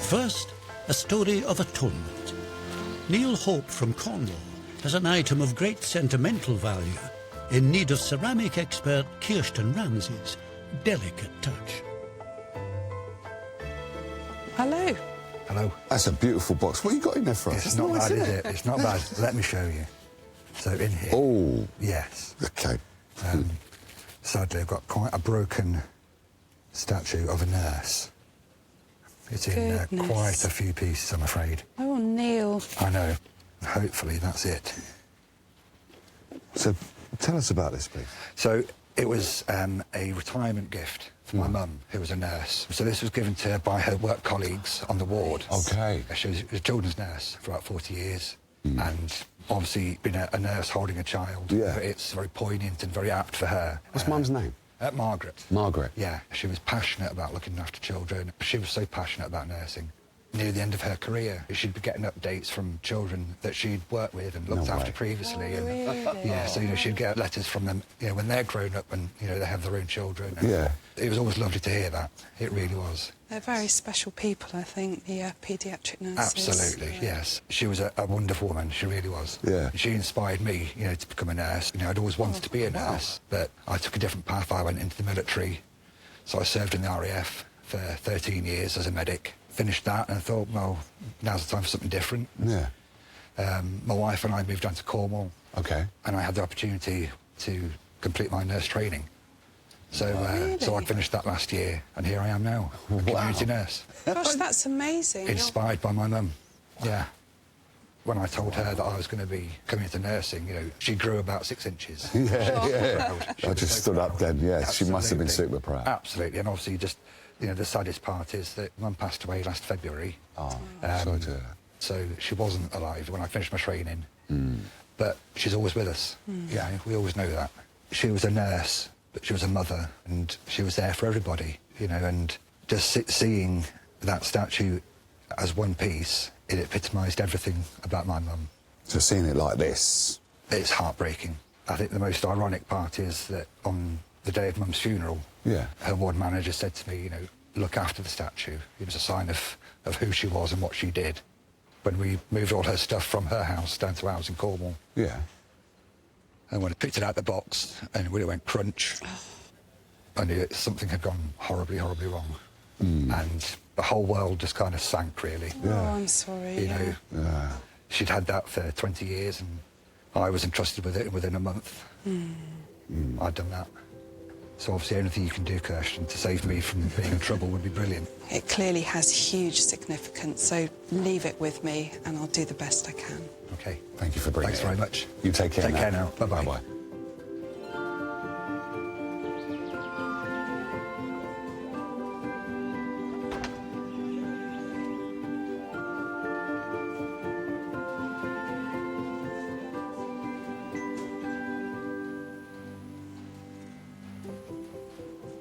First, a story of atonement. Naill Hope from Cornwall has an item of great sentimental value in need of ceramic expert Kirsten Ramsay's delicate touch. Hello. Hello. That's a beautiful box. What have you got in there for us? It's not nice, bad, is it? It's not bad. Let me show you. So in here... Oh. Yes. OK. Sadly, I've got quite a broken statue of a nurse. It's in quite a few pieces, I'm afraid. Oh, Naill. I know. Hopefully that's it. So, tell us about this, please. So, it was a retirement gift for my mum, who was a nurse. So this was given to her by her work colleagues on the ward. OK. She was a children's nurse for about 40 years. And obviously, being a nurse holding a child, it's very poignant and very apt for her. What's Mum's name? Margaret. Margaret? Yeah. She was passionate about looking after children. She was so passionate about nursing. Near the end of her career, she'd be getting updates from children that she'd worked with and looked after previously. Oh, and really? yeah, so, she'd get letters from them, when they're grown up and, they have their own children. And Yeah. It was always lovely to hear that. It really was. They're very special people, I think, the paediatric nurses. Absolutely, yes. She was a wonderful woman, she really was. Yeah. She inspired me, to become a nurse. I'd always wanted to be a nurse, but I took a different path. I went into the military. So I served in the RAF for 13 years as a medic. Finished that and I thought, well, now's the time for something different. Yeah. My wife and I moved down to Cornwall. OK. And I had the opportunity to complete my nurse training. So, so I finished that last year, and here I am now, a community nurse. Gosh, that's amazing. Inspired by my mum, yeah. When I told her that I was going to be coming into nursing, she grew about 6 inches. Yeah. I just stood up then, yeah. She must have been super proud. Absolutely, and obviously just, the saddest part is that Mum passed away last February. Oh, sorry to hear that. So she wasn't alive when I finished my training. But she's always with us. Yeah, we always know that. She was a nurse, but she was a mother, and she was there for everybody, and just seeing that statue as one piece, it epitomised everything about my mum. So seeing it like this... It's heartbreaking. I think the most ironic part is that on the day of Mum's funeral, her ward manager said to me, look after the statue. It was a sign of who she was and what she did. When we moved all her stuff from her house down to ours in Cornwall. Yeah. And when I picked it out of the box, and when it went crunch, I knew that something had gone horribly, horribly wrong. And the whole world just kind of sank, really. Oh, I'm sorry. She'd had that for 20 years, and I was entrusted with it within a month. I'd done that. So obviously anything you can do, Kirsten, to save me from being in trouble would be brilliant. It clearly has huge significance, so leave it with me and I'll do the best I can. OK. Thank you for bringing Thanks it. very much. You take care now. Take care now. Bye-bye. Bye-bye.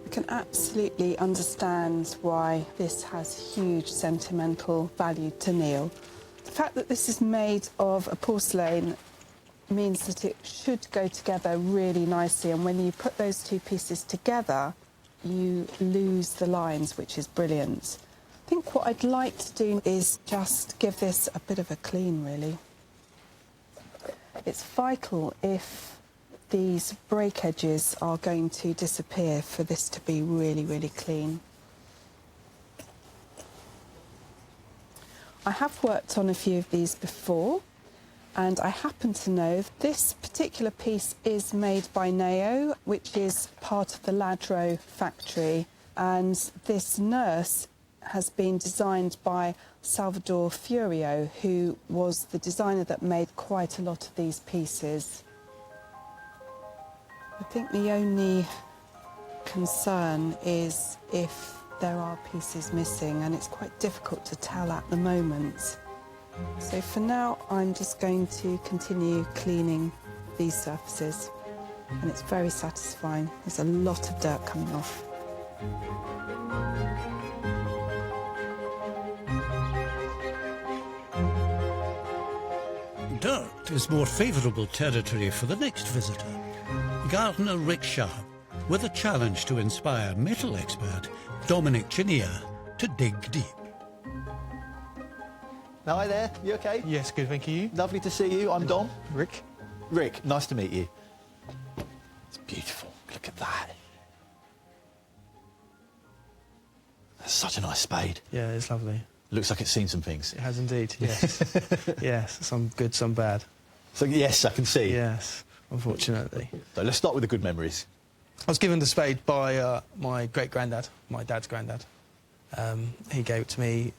I can absolutely understand why this has huge sentimental value to Naill. The fact that this is made of a porcelain means that it should go together really nicely, and when you put those two pieces together, you lose the lines, which is brilliant. I think what I'd like to do is just give this a bit of a clean, really. It's vital if these break edges are going to disappear for this to be really, really clean. I have worked on a few of these before, and I happen to know this particular piece is made by Naill, which is part of the Ladro factory, and this nurse has been designed by Salvador Furio, who was the designer that made quite a lot of these pieces. I think the only concern is if there are pieces missing, and it's quite difficult to tell at the moment. So for now, I'm just going to continue cleaning these surfaces, and it's very satisfying. There's a lot of dirt coming off. Dirt is more favourable territory for the next visitor, gardener Rick Sharp, with a challenge to inspire metal expert Dominic Chenier to dig deep. Hi there, you okay? Yes, good, thank you. Lovely to see you. I'm Dom. Rick? Rick, nice to meet you. It's beautiful. Look at that. That's such a nice spade. Yeah, it's lovely. Looks like it's seen some things. It has indeed, yes. Yes, some good, some bad. So, yes, I can see. Yes, unfortunately. So let's start with the good memories. I was given the spade by my great-granddad, my dad's granddad. He gave it to me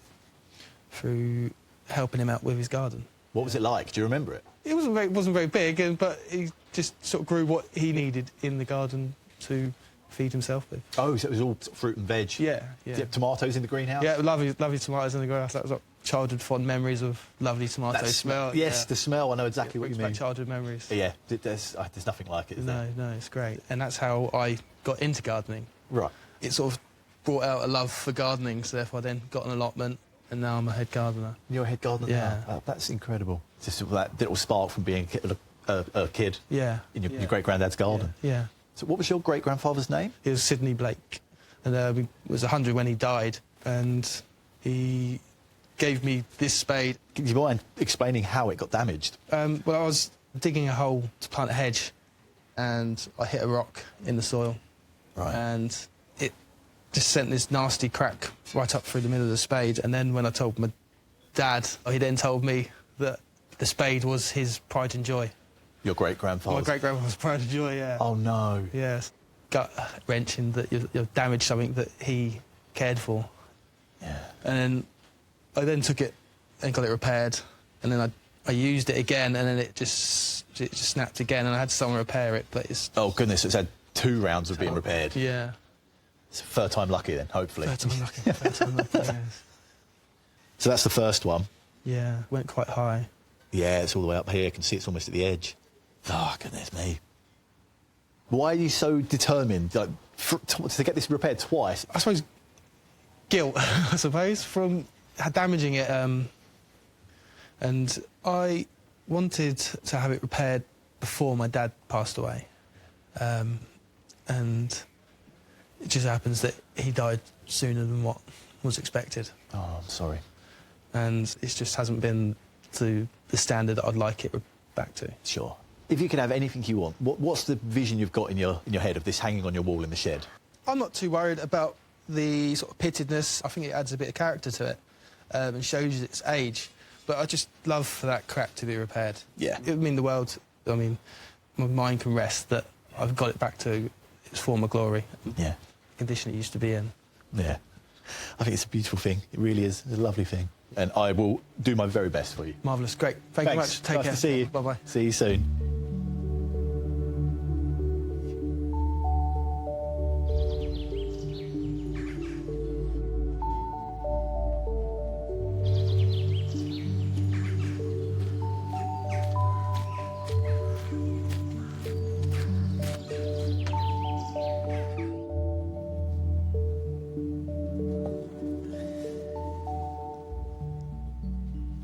through helping him out with his garden. What was it like? Do you remember it? It wasn't very big, but he just sort of grew what he needed in the garden to feed himself with. Oh, so it was all fruit and veg? Yeah, Did yeah. you have tomatoes in the greenhouse? Yeah, lovely tomatoes in the grass. That was like childhood fond memories of lovely tomato smell. Yes, yeah. the smell. I know exactly what you Brings mean. back childhood memories. Yeah, there's nothing like it, is there? No, it's great. And that's how I got into gardening. Right. It sort of brought out a love for gardening, so therefore I then got an allotment, and now I'm a head gardener. You're a head gardener Yeah. now? Oh, that's incredible. Just that little spark from being a kid Yeah. in your great-granddad's garden. Yeah. So what was your great-grandfather's name? It was Sidney Blake, and he was 100 when he died, and he gave me this spade. Do you mind explaining how it got damaged? Well, I was digging a hole to plant a hedge, and I hit a rock in the soil. Right. And it just sent this nasty crack right up through the middle of the spade. And then when I told my dad, he then told me that the spade was his pride and joy. Your great-grandfather? My great-grandfather's pride and joy, yeah. Oh, no. Yes. Gut-wrenching that you've damaged something that he cared for. Yeah. And then I took it and got it repaired. And then I used it again, and then it just snapped again, and I had someone repair it, but it's... Oh, goodness, it's had 2 rounds of being repaired. Yeah. It's third time lucky, then, hopefully. Third time lucky, third time lucky, yes. So that's the first one. Yeah, went quite high. Yeah, it's all the way up here. I can see it's almost at the edge. Oh, goodness me. Why are you so determined to get this repaired twice? I suppose guilt, I suppose, from damaging it. And I wanted to have it repaired before my dad passed away. And it just happens that he died sooner than what was expected. Oh, I'm sorry. And it just hasn't been to the standard that I'd like it back to. Sure. If you could have anything you want, what's the vision you've got in your head of this hanging on your wall in the shed? I'm not too worried about the sort of pittedness. I think it adds a bit of character to it and shows its age. But I just love for that crack to be repaired. Yeah. It would mean the world. I mean, my mind can rest that I've got it back to its former glory. Yeah. The condition it used to be in. Yeah. I think it's a beautiful thing. It really is. It's a lovely thing. And I will do my very best for you. Marvellous. Great. Thank you much. Take Nice care. to see you. Bye-bye. See you soon.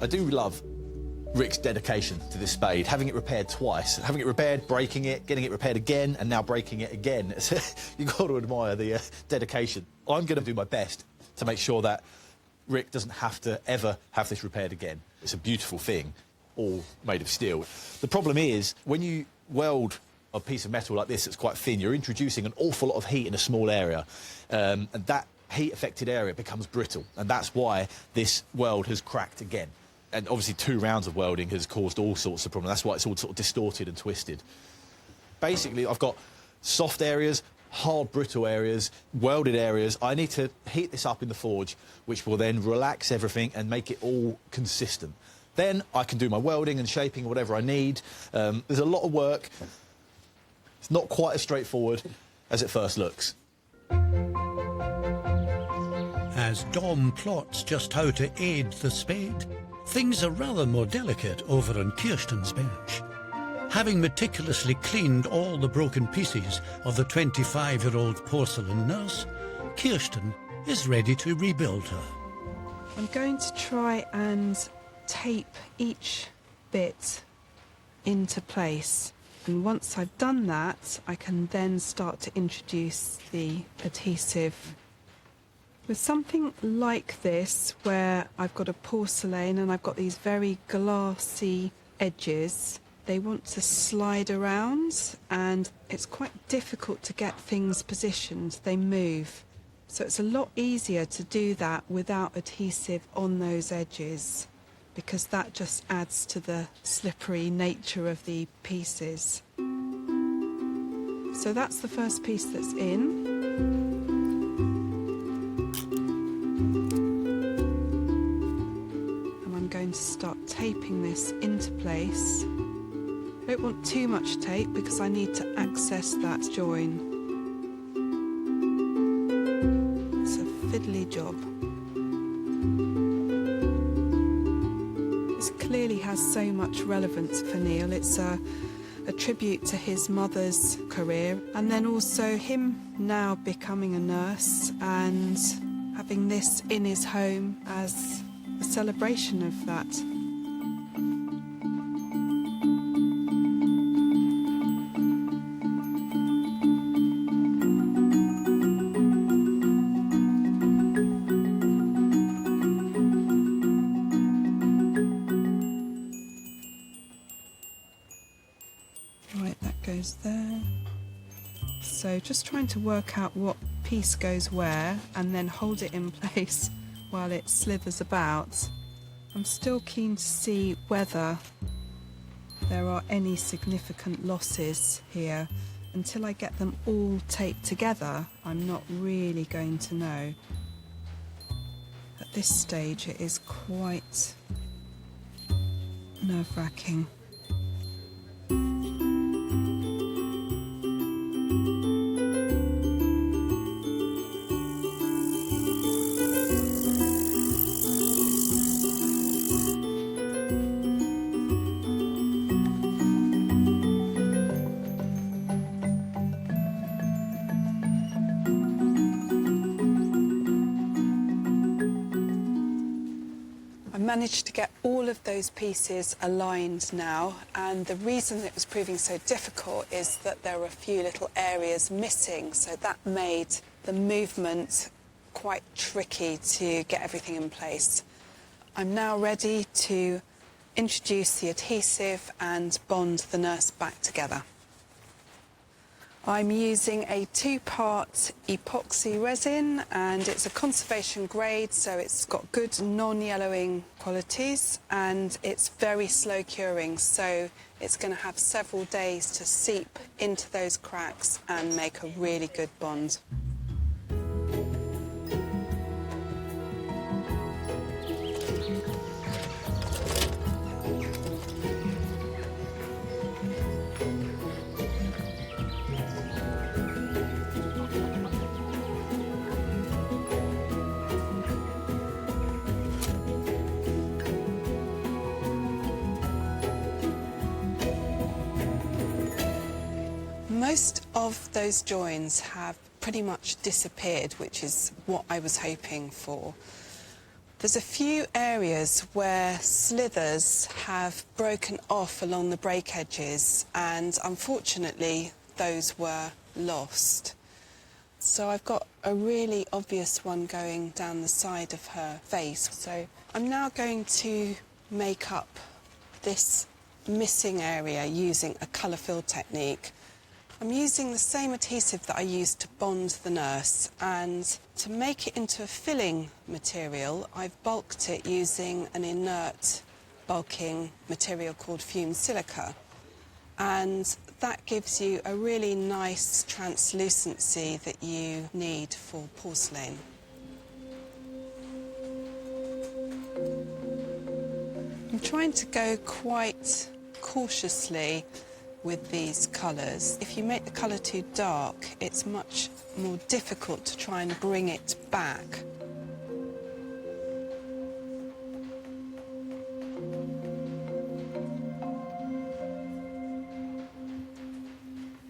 I do love Rick's dedication to this spade, having it repaired twice, having it repaired, breaking it, getting it repaired again, and now breaking it again. You've got to admire the dedication. I'm going to do my best to make sure that Rick doesn't have to ever have this repaired again. It's a beautiful thing, all made of steel. The problem is, when you weld a piece of metal like this that's quite thin, you're introducing an awful lot of heat in a small area, and that heat-affected area becomes brittle, and that's why this weld has cracked again. And obviously 2 rounds of welding has caused all sorts of problems. That's why it's all sort of distorted and twisted. Basically, I've got soft areas, hard, brittle areas, welded areas. I need to heat this up in the forge, which will then relax everything and make it all consistent. Then I can do my welding and shaping, whatever I need. There's a lot of work. It's not quite as straightforward as it first looks. As Dom plots just how to aid the spade, things are rather more delicate over on Kirsten's bench. Having meticulously cleaned all the broken pieces of the 25-year-old porcelain nurse, Kirsten is ready to rebuild her. I'm going to try and tape each bit into place. And once I've done that, I can then start to introduce the adhesive. With something like this, where I've got a porcelain and I've got these very glassy edges, they want to slide around and it's quite difficult to get things positioned. They move. So it's a lot easier to do that without adhesive on those edges, because that just adds to the slippery nature of the pieces. So that's the first piece that's in. And I'm going to start taping this into place. I don't want too much tape because I need to access that join. It's a fiddly job. This clearly has so much relevance for Naill. It's a tribute to his mother's career, and then also him now becoming a nurse and having this in his home as a celebration of that. There. So just trying to work out what piece goes where and then hold it in place while it slithers about. I'm still keen to see whether there are any significant losses here. Until I get them all taped together, I'm not really going to know. At this stage it is quite nerve-wracking. Managed to get all of those pieces aligned now, and the reason it was proving so difficult is that there were a few little areas missing, so that made the movement quite tricky to get everything in place. I'm now ready to introduce the adhesive and bond the nurse back together. I'm using a 2-part epoxy resin, and it's a conservation grade, so it's got good non-yellowing qualities, and it's very slow curing, so it's going to have several days to seep into those cracks and make a really good bond. Most of those joins have pretty much disappeared, which is what I was hoping for. There's a few areas where slithers have broken off along the break edges, and unfortunately those were lost. So I've got a really obvious one going down the side of her face. So I'm now going to make up this missing area using a colour fill technique. I'm using the same adhesive that I used to bond the nurse, and to make it into a filling material, I've bulked it using an inert bulking material called fumed silica. And that gives you a really nice translucency that you need for porcelain. I'm trying to go quite cautiously with these colours. If you make the colour too dark, it's much more difficult to try and bring it back.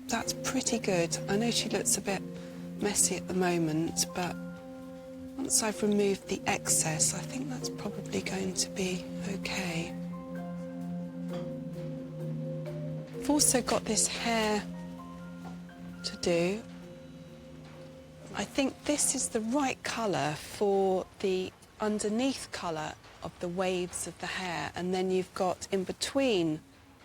That's pretty good. I know she looks a bit messy at the moment, but once I've removed the excess, I think that's probably going to be okay. I've also got this hair to do. I think this is the right colour for the underneath colour of the waves of the hair, and then you've got in between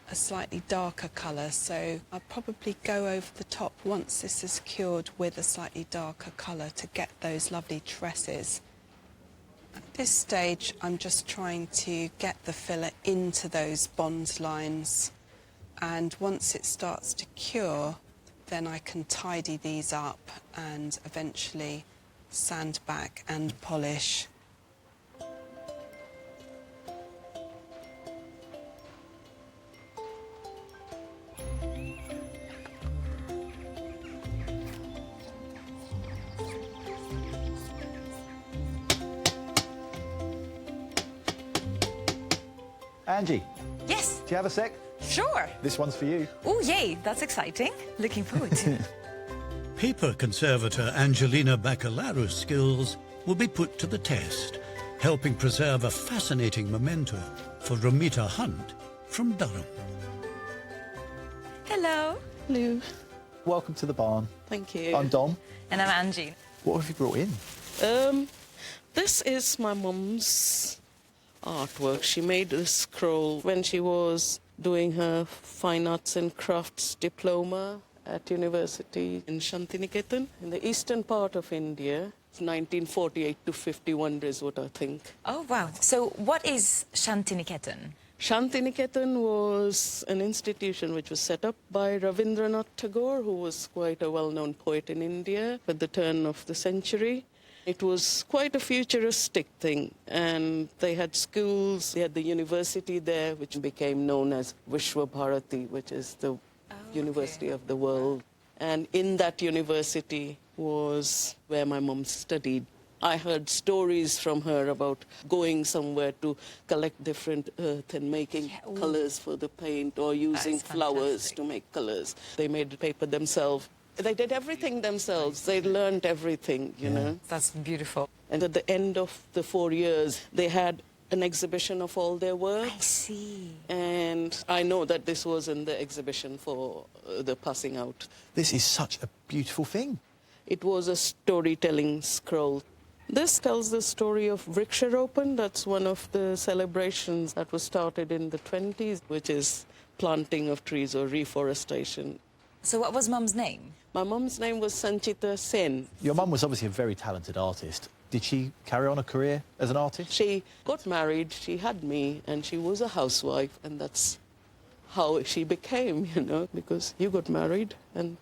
a slightly darker colour, so I'll probably go over the top once this is cured with a slightly darker colour to get those lovely tresses. At this stage, I'm just trying to get the filler into those bond lines, and once it starts to cure, then I can tidy these up and eventually sand back and polish. Angie, Yes, do you have a sec? sure. This one's for you. Oh, yay, that's exciting. Looking forward to it. Paper conservator Angelina Bakalarou's skills will be put to the test, helping preserve a fascinating memento for Romita Hunt from Durham. Hello. Hello. Welcome to the barn. Thank you. I'm Dom. And I'm Angie. What have you brought in? This is my mum's artwork. She made this scroll when she was doing her Fine Arts and Crafts diploma at university in Shantiniketan in the eastern part of India. 1948 to 51 is what I think. Oh, wow. So what is Shantiniketan? Shantiniketan was an institution which was set up by Rabindranath Tagore, who was quite a well-known poet in India at the turn of the century. It was quite a futuristic thing, and they had schools, they had the university there, which became known as Vishwa Bharati, which is the university of the world. And in that university was where my mum studied. I heard stories from her about going somewhere to collect different earth and making colours for the paint, or using flowers fantastic. to make colours. They made paper themselves. They did everything themselves. They learned everything, you know. That's beautiful. And at the end of the 4 years, they had an exhibition of all their work. I see. And I know that this was in the exhibition for the passing out. This is such a beautiful thing. It was a storytelling scroll. This tells the story of Vriksharopan. That's one of the celebrations that was started in the 20s, which is planting of trees or reforestation. So what was Mum's name? My mum's name was Sangita Sen. Your mum was obviously a very talented artist. Did she carry on a career as an artist? She got married, she had me, and she was a housewife, and that's how she became, you know, because you got married and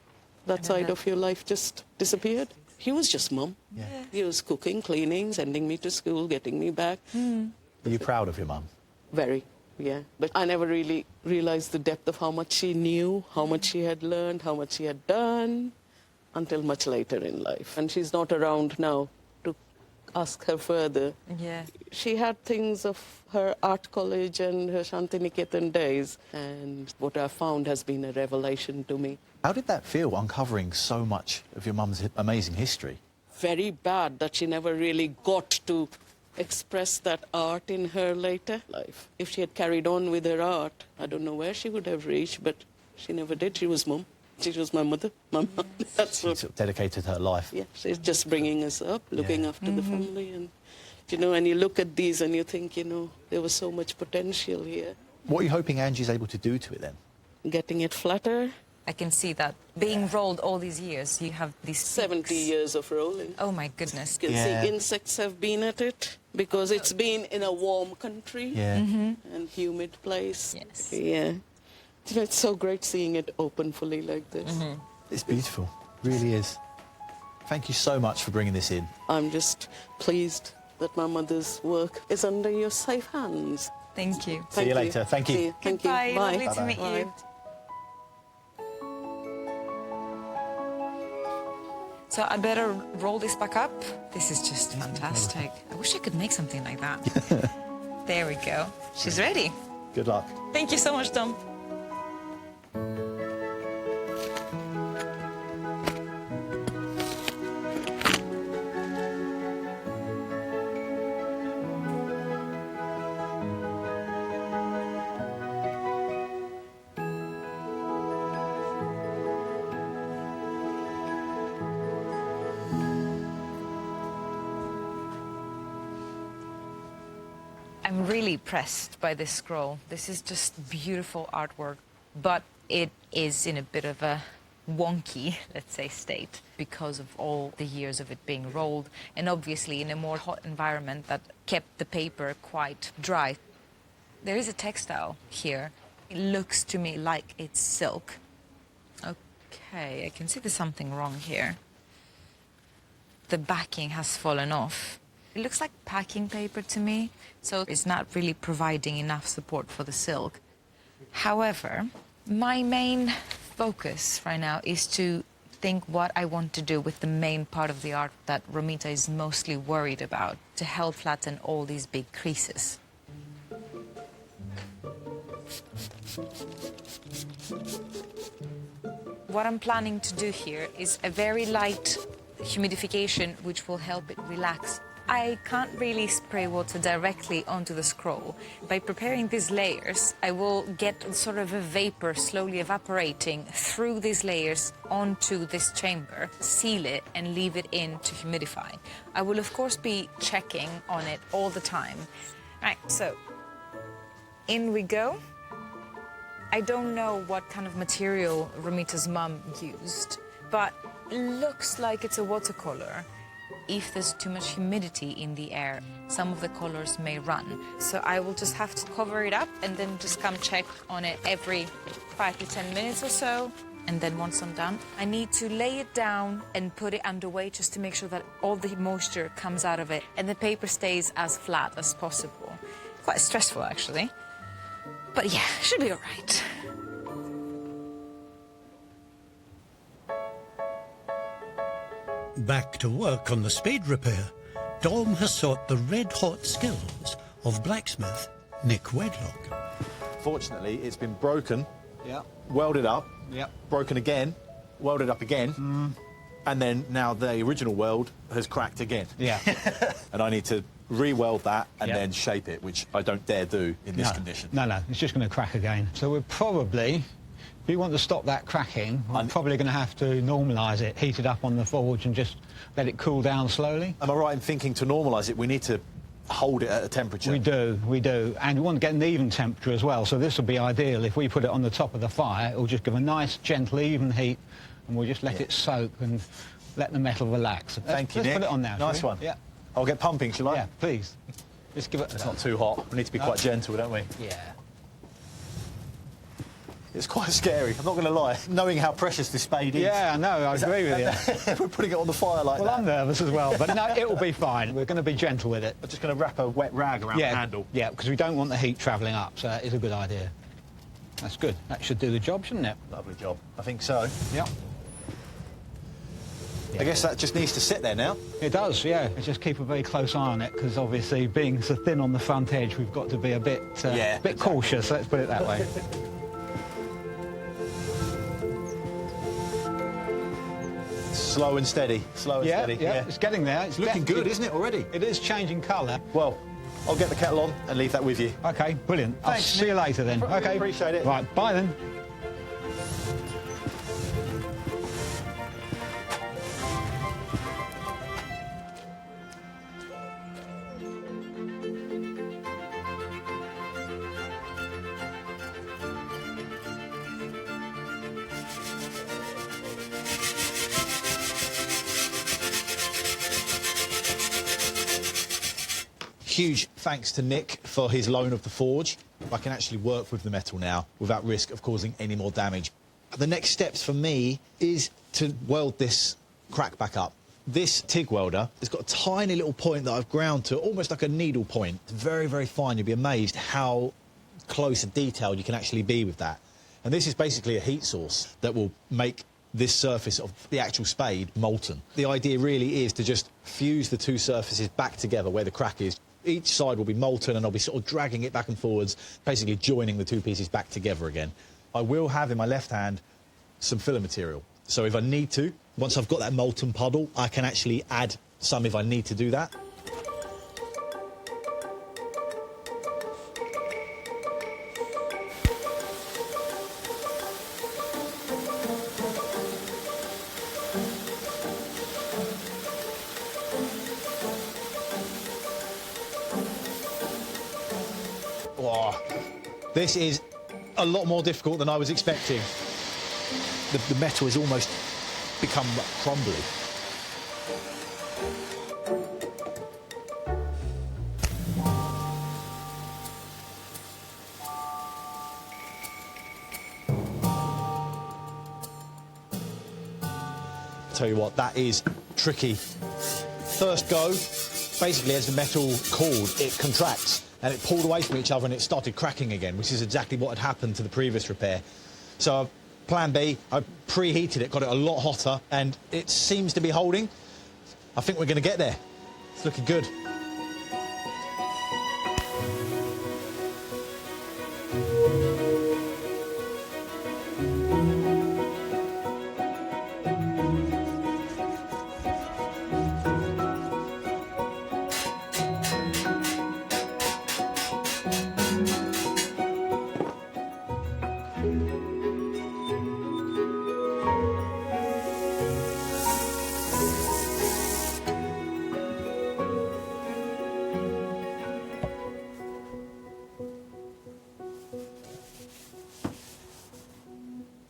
that side of your life just disappeared. He was just mum. Yeah. He was cooking, cleaning, sending me to school, getting me back. Are you proud of your mum? Very, yeah. But I never really realized the depth of how much she knew, how much she had learned, how much she had done, until much later in life. And she's not around now to ask her further. Yeah. She had things of her art college and her Shantiniketan days, and what I found has been a revelation to me. How did that feel, uncovering so much of your mum's amazing history? Very bad that she never really got to express that art in her later life. If she had carried on with her art, I don't know where she would have reached, but she never did. She was mum. She was my mother, my mum. That's She what. sort of dedicated her life. Yeah, she's just bringing us up, looking Yeah. after the family, and you know, and you look at these and you think, you know, there was so much potential here. What are you hoping Angie's able to do to it then? Getting it flatter. I can see that. Being rolled all these years, you have these 70 peaks. years of rolling. Oh, my goodness. You can Yeah. see insects have been at it because it's been in a warm country Yeah. and humid place. Yes. Yeah. You know, it's so great seeing it open fully like this. It's beautiful. Really is. Thank you so much for bringing this in. I'm just pleased that my mother's work is under your safe hands. Thank you. See you later. Thank you. See Thank Goodbye. you. Bye. Lovely to meet Bye. you. So I better roll this back up. This is just fantastic. I wish I could make something like that. There we go. She's ready. Good luck. Thank you so much, Tom. I'm really impressed by this scroll. This is just beautiful artwork, but it is in a bit of a wonky, let's say, state because of all the years of it being rolled, and obviously in a more hot environment that kept the paper quite dry. There is a textile here. It looks to me like it's silk. Okay, I can see there's something wrong here. The backing has fallen off. It looks like packing paper to me, so it's not really providing enough support for the silk. However, my main focus right now is to think what I want to do with the main part of the art that Romita is mostly worried about, to help flatten all these big creases. What I'm planning to do here is a very light humidification which will help it relax. I can't really spray water directly onto the scroll. By preparing these layers, I will get sort of a vapor slowly evaporating through these layers onto this chamber, seal it and leave it in to humidify. I will of course be checking on it all the time. Right, so in we go. I don't know what kind of material Romita's mum used, but it looks like it's a watercolor. If there's too much humidity in the air, some of the colors may run. So I will just have to cover it up and then just come check on it every 5 to 10 minutes or so. And then once I'm done, I need to lay it down and put it underway just to make sure that all the moisture comes out of it and the paper stays as flat as possible. Quite stressful, actually. But yeah, should be all right. Back to work on the spade repair, Dom has sought the red-hot skills of blacksmith Nick Wedlock. Fortunately, it's been broken, Yeah. welded up, Yeah. broken again, welded up again, and then now the original weld has cracked again. Yeah. And I need to re-weld that and Yeah. then shape it, which I don't dare do in this No. condition. No, it's just going to crack again. So we're probably, if we want to stop that cracking, we're probably going to have to normalise it, heat it up on the forge and just let it cool down slowly. Am I right in thinking to normalise it, we need to hold it at a temperature? We do. And we want to get an even temperature as well, so this will be ideal. If we put it on the top of the fire, it will just give a nice, gentle, even heat, and we'll just let it soak and let the metal relax. Thank you, Let's Nick. put it on now. Nice shall we? one. Yeah. I'll get pumping, shall I? Yeah, please. Just give it... It's not too hot. We need to be quite gentle, don't we? Yeah. It's quite scary, I'm not going to lie, knowing how precious this spade is. Yeah, I know, I agree with you. We're putting it on the fire like Well, that. I'm nervous as well, but no, it will be fine. We're going to be gentle with it. I'm just going to wrap a wet rag around the handle. Yeah, because we don't want the heat travelling up, so that is a good idea. That's good. That should do the job, shouldn't it? Lovely job. I think so. Yeah. I guess that just needs to sit there now. It does, yeah. Just keep a very close eye on it, because obviously being so thin on the front edge, we've got to be a bit, cautious, let's put it that way. Slow and steady, slow and steady. Yeah, it's getting there. It's looking good, isn't it, already? It is changing colour. Well, I'll get the kettle on and leave that with you. OK, brilliant. I'll Thanks, see you later then. OK. Appreciate it. Right, bye then. Huge thanks to Nick for his loan of the forge. I can actually work with the metal now without risk of causing any more damage. The next steps for me is to weld this crack back up. This TIG welder has got a tiny little point that I've ground to, almost like a needle point. It's very, very fine. You'll be amazed how close and detailed you can actually be with that. And this is basically a heat source that will make this surface of the actual spade molten. The idea really is to just fuse the two surfaces back together where the crack is. Each side will be molten and I'll be sort of dragging it back and forwards, basically joining the two pieces back together again. I will have in my left hand some filler material. So if I need to, once I've got that molten puddle, I can actually add some if I need to do that. Oh, this is a lot more difficult than I was expecting. The metal has almost become crumbly. Tell you what, that is tricky. First go, basically as the metal cooled, it contracts and it pulled away from each other and it started cracking again, which is exactly what had happened to the previous repair. So plan B, I preheated it, got it a lot hotter, and it seems to be holding. I think we're going to get there. It's looking good.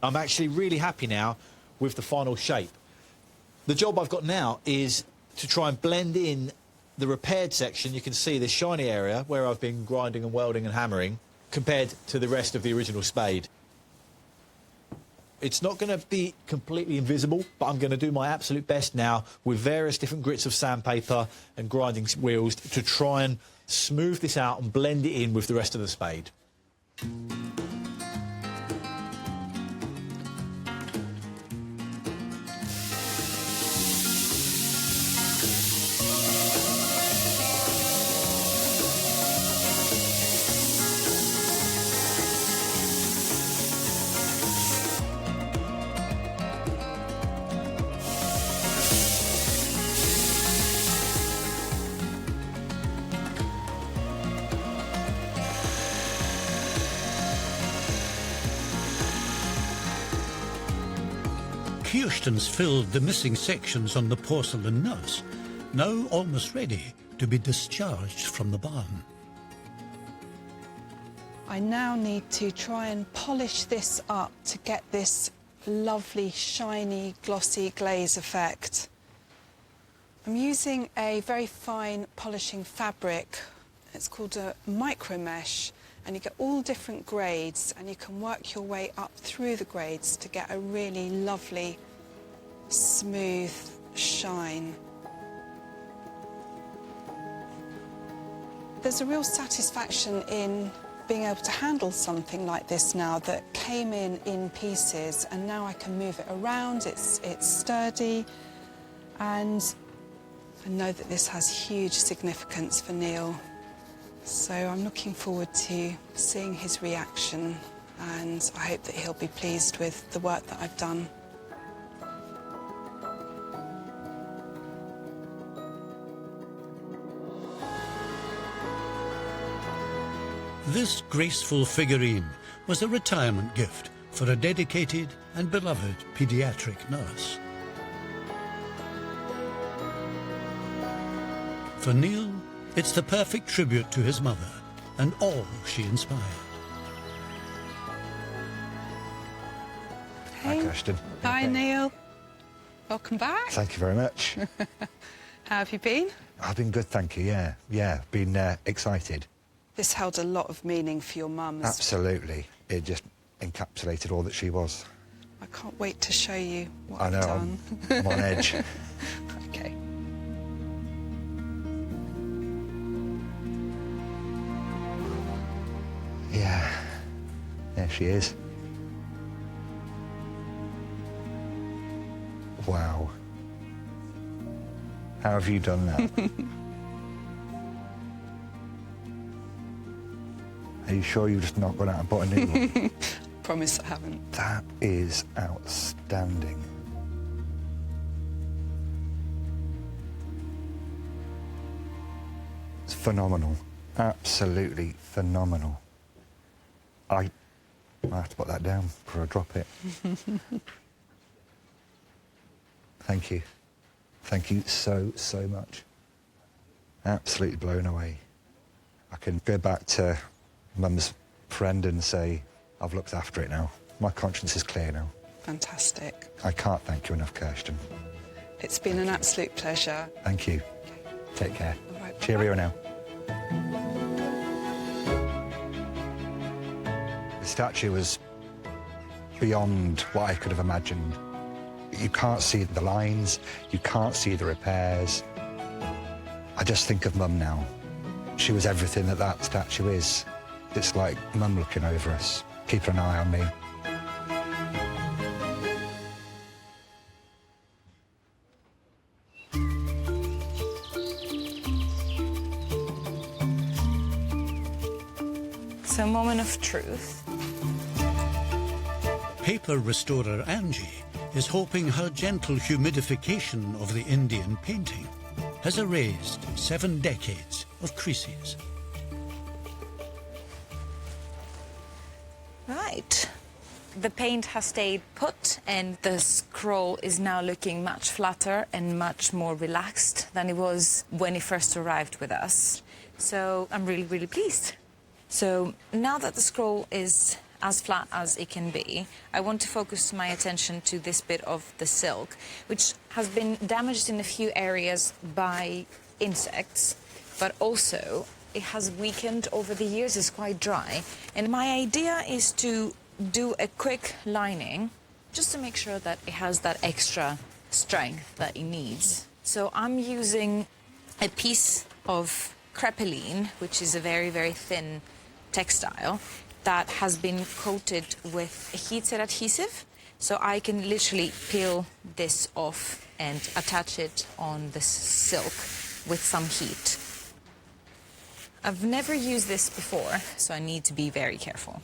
I'm actually really happy now with the final shape. The job I've got now is to try and blend in the repaired section. You can see this shiny area where I've been grinding and welding and hammering compared to the rest of the original Spade. It's not going to be completely invisible, but I'm going to do my absolute best now with various different grits of sandpaper and grinding wheels to try and smooth this out and blend it in with the rest of the Spade. Kirsten's filled the missing sections on the porcelain nurse, now almost ready to be discharged from the barn. I now need to try and polish this up to get this lovely, shiny, glossy glaze effect. I'm using a very fine polishing fabric. It's called a micro mesh, and you get all different grades, and you can work your way up through the grades to get a really lovely, smooth shine. There's a real satisfaction in being able to handle something like this now that came in pieces, and now I can move it around. It's sturdy, and I know that this has huge significance for Naill. So I'm looking forward to seeing his reaction, and I hope that he'll be pleased with the work that I've done. This graceful figurine was a retirement gift for a dedicated and beloved paediatric nurse. For Naill, it's the perfect tribute to his mother and all she inspired. Hey. Hi, Kirsten. Hi, Naill. Welcome back. Thank you very much. How have you been? I've been good, thank you, yeah. Yeah, been excited. This held a lot of meaning for your mum. Absolutely. It just encapsulated all that she was. I can't wait to show you what I know, I've done. I'm on edge. Okay. Yeah, there she is. Wow. How have you done that? Are you sure you've just not gone out and bought a new one? Promise I haven't. That is outstanding. It's phenomenal. Absolutely phenomenal. I have to put that down before I drop it. Thank you. Thank you so, so much. Absolutely blown away. I can go back to Mum's friend and say, I've looked after it now. My conscience is clear now. Fantastic. I can't thank you enough, Kirsten. It's been an absolute pleasure. Thank you. Take care. All right, bye-bye. Cheerio now. The statue was beyond what I could have imagined. You can't see the lines, you can't see the repairs. I just think of Mum now. She was everything that that statue is. It's like Mum looking over us, keeping an eye on me. So, moment of truth. Paper restorer Angie is hoping her gentle humidification of the Indian painting has erased 7 decades of creases. Right. The paint has stayed put and the scroll is now looking much flatter and much more relaxed than it was when it first arrived with us. So I'm really, really pleased. So now that the scroll is as flat as it can be, I want to focus my attention to this bit of the silk, which has been damaged in a few areas by insects, but also it has weakened over the years, it's quite dry. And my idea is to do a quick lining, just to make sure that it has that extra strength that it needs. So I'm using a piece of crepeline, which is a very, very thin textile that has been coated with a heat-set adhesive. So I can literally peel this off and attach it on the silk with some heat. I've never used this before, so I need to be very careful.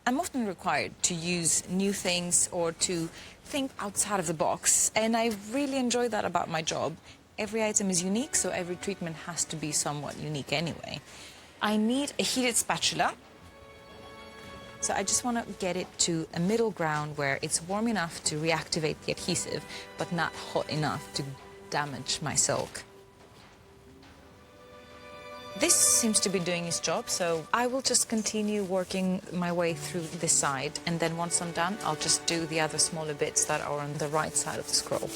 I'm often required to use new things or to think outside of the box, and I really enjoy that about my job. Every item is unique, so every treatment has to be somewhat unique anyway. I need a heated spatula, so I just want to get it to a middle ground where it's warm enough to reactivate the adhesive, but not hot enough to damage my silk. This seems to be doing its job, so I will just continue working my way through this side, and then once I'm done, I'll just do the other smaller bits that are on the right side of the scroll.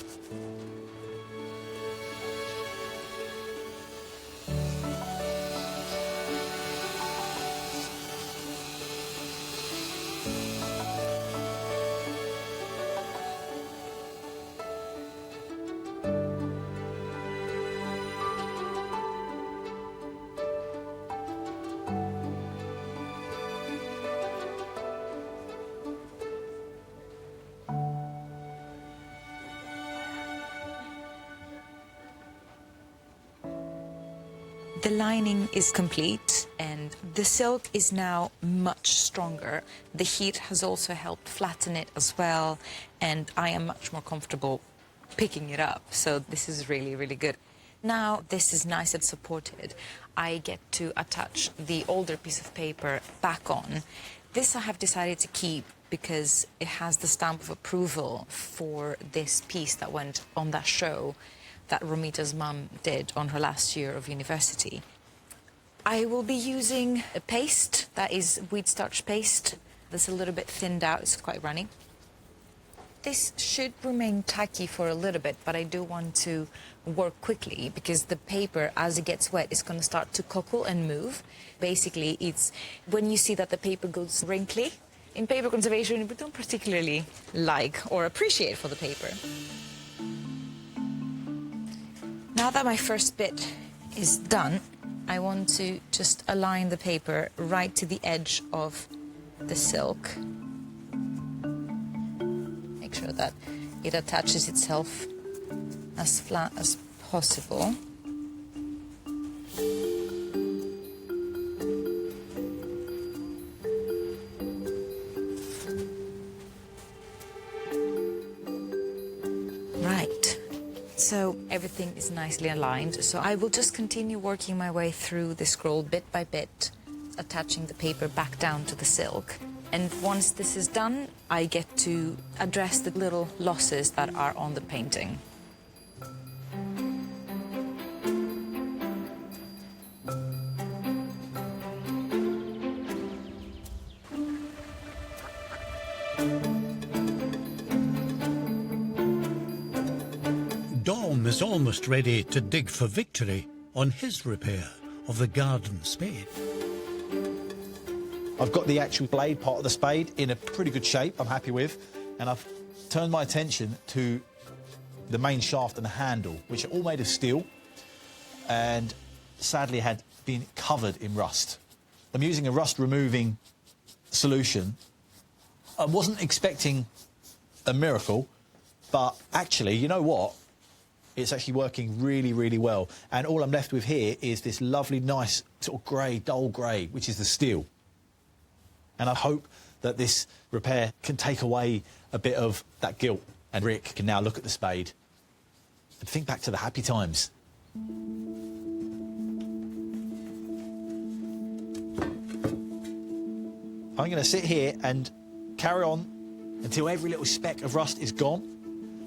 The lining is complete and the silk is now much stronger. The heat has also helped flatten it as well, and I am much more comfortable picking it up. So this is really, really good. Now this is nice and supported. I get to attach the older piece of paper back on. This I have decided to keep because it has the stamp of approval for this piece that went on that show that Romita's mum did on her last year of university. I will be using a paste that is wheat starch paste. That's a little bit thinned out, it's quite runny. This should remain tacky for a little bit, but I do want to work quickly because the paper, as it gets wet, is going to start to cockle and move. Basically, it's when you see that the paper goes wrinkly. In paper conservation, we don't particularly like or appreciate for the paper. Now that my first bit is done, I want to just align the paper right to the edge of the silk. Make sure that it attaches itself as flat as possible. So everything is nicely aligned, so I will just continue working my way through the scroll bit by bit, attaching the paper back down to the silk. And once this is done, I get to address the little losses that are on the painting. Dom is almost ready to dig for victory on his repair of the garden spade. I've got the actual blade part of the spade in a pretty good shape, I'm happy with, and I've turned my attention to the main shaft and the handle, which are all made of steel and sadly had been covered in rust. I'm using a rust-removing solution. I wasn't expecting a miracle, but actually, you know what? It's actually working really, really well. And all I'm left with here is this lovely, nice, sort of grey, dull grey, which is the steel. And I hope that this repair can take away a bit of that guilt, and Rick can now look at the spade and think back to the happy times. I'm going to sit here and carry on until every little speck of rust is gone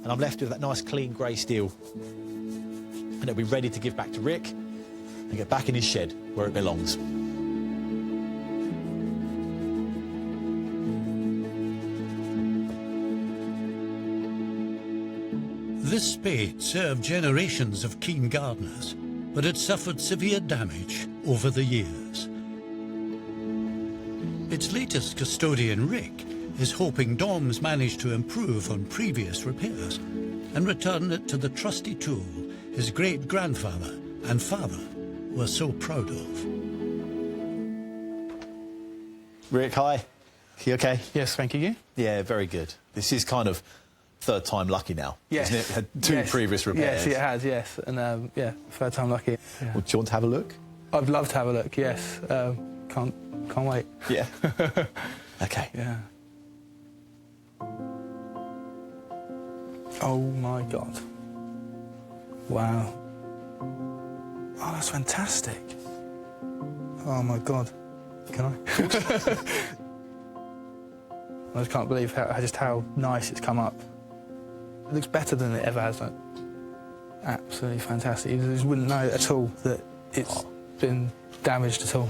and I'm left with that nice clean grey steel. And it'll be ready to give back to Rick and get back in his shed where it belongs. This spade served generations of keen gardeners, but it suffered severe damage over the years. Its latest custodian, Rick, is hoping Dom's managed to improve on previous repairs and return it to the trusty tool his great-grandfather and father were so proud of. Rick, hi. You okay? Yes, thank you. Yeah, very good. This is kind of third time lucky now, Yes. isn't it? Had two previous repairs. Yes, it has, yes. And, yeah, third time lucky. Yeah. Well, do you want to have a look? I'd love to have a look, yes. Can't wait. Yeah. Okay. Yeah. Oh, my God. Wow. Oh, that's fantastic. Oh, my God. Can I? I just can't believe how nice it's come up. It looks better than it ever has done. Absolutely fantastic. You just wouldn't know at all that it's been damaged at all.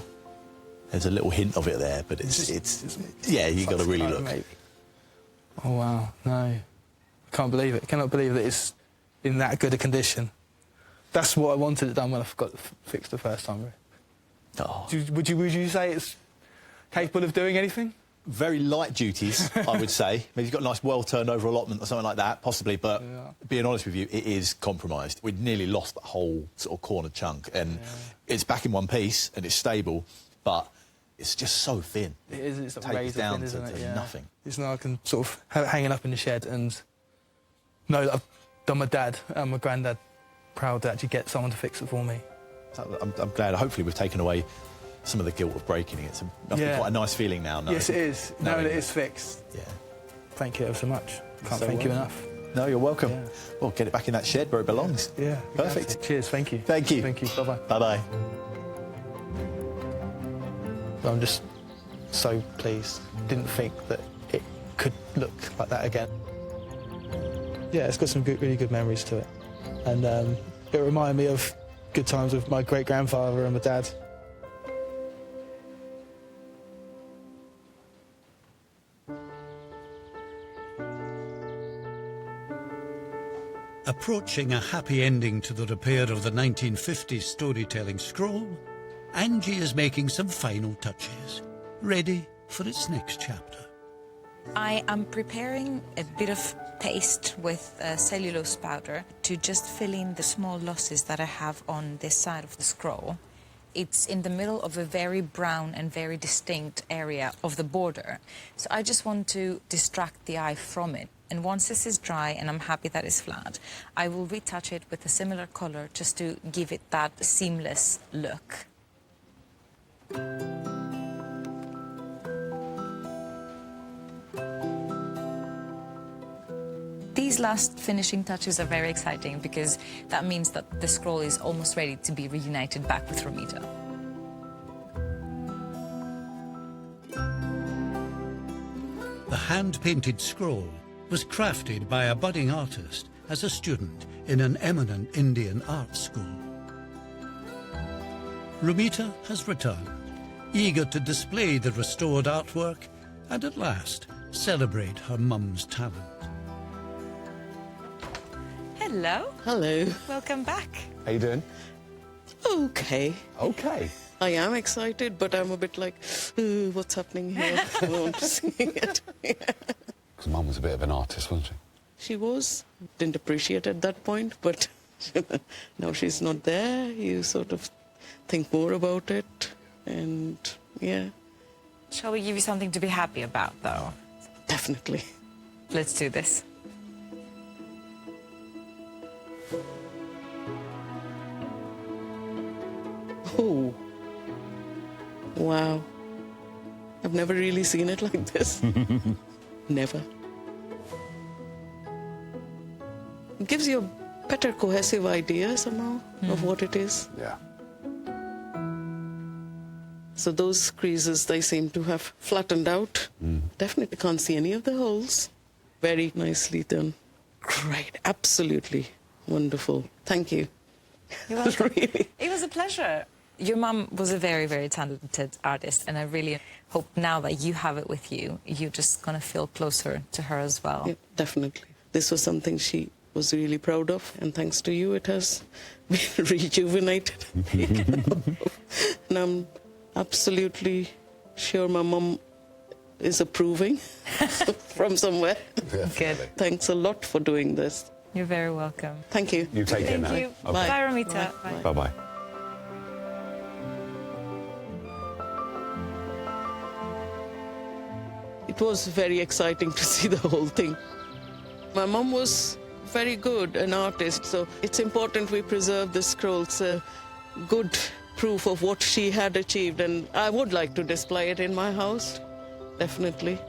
There's a little hint of it there, but it's yeah, you got to really look. Maybe. Oh, wow. No. I can't believe it. I cannot believe that it's in that good a condition. That's what I wanted it done when I got it fixed the first time. Oh. Would you say it's capable of doing anything? Very light duties, I would say. Maybe you've got a nice well-turned-over allotment or something like that, possibly, but being honest with you, it is compromised. We'd nearly lost the whole sort of corner chunk, and it's back in one piece, and it's stable, but it's just so thin. It is, it's like Takes razor down thin, isn't it? to nothing. It's now I can sort of have it hanging up in the shed and know that I've done my dad and my granddad proud to actually get someone to fix it for me. I'm glad. Hopefully we've taken away some of the guilt of breaking it. It must be quite a nice feeling now. Yes, it is. Knowing it is fixed. Yeah. Thank you ever so much. Can't So thank you welcome. enough. No, you're welcome. Yeah. Well, get it back in that shed where it belongs. Yeah. Perfect. Exactly. Cheers. Thank you. Thank you. Thank you. Bye-bye. Bye-bye. I'm just so pleased. Didn't think that it could look like that again. Yeah, it's got some really good memories to it. And it reminded me of good times with my great-grandfather and my dad. Approaching a happy ending to the repair of the 1950s storytelling scroll, Angie is making some final touches, ready for its next chapter. I am preparing a bit of paste with cellulose powder to just fill in the small losses that I have on this side of the scroll. It's in the middle of a very brown and very distinct area of the border. So I just want to distract the eye from it. And once this is dry and I'm happy that it's flat, I will retouch it with a similar color just to give it that seamless look. These last finishing touches are very exciting because that means that the scroll is almost ready to be reunited back with Romita. The hand-painted scroll was crafted by a budding artist as a student in an eminent Indian art school. Romita has returned, eager to display the restored artwork and at last celebrate her mum's talent. Hello. Hello. Welcome back. How you doing? Okay. Okay. I am excited, but I'm a bit like, ooh, what's happening here? I want to see it. Because Mum was a bit of an artist, wasn't she? She was. Didn't appreciate at that point, but now she's not there. You sort of think more about it, and yeah. Shall we give you something to be happy about, though? Definitely. Let's do this. Oh. Wow. I've never really seen it like this. Never. It gives you a better cohesive idea somehow of what it is. Yeah. So those creases, they seem to have flattened out. Definitely can't see any of the holes. Very nicely done. Great. Absolutely wonderful. Thank you. You're welcome. Really. It was a pleasure. Your mum was a very, very talented artist, and I really hope now that you have it with you, you're just going to feel closer to her as well. Yeah, definitely. This was something she was really proud of, and thanks to you, it has been rejuvenated. And I'm absolutely sure my mum is approving from somewhere. Good. Thanks a lot for doing this. You're very welcome. Thank you. You take care now. Thank you. Okay. Bye, Romita. Bye. Bye. Bye-bye. It was very exciting to see the whole thing. My mum was very good, an artist, so it's important we preserve the scrolls. Good proof of what she had achieved, and I would like to display it in my house, definitely.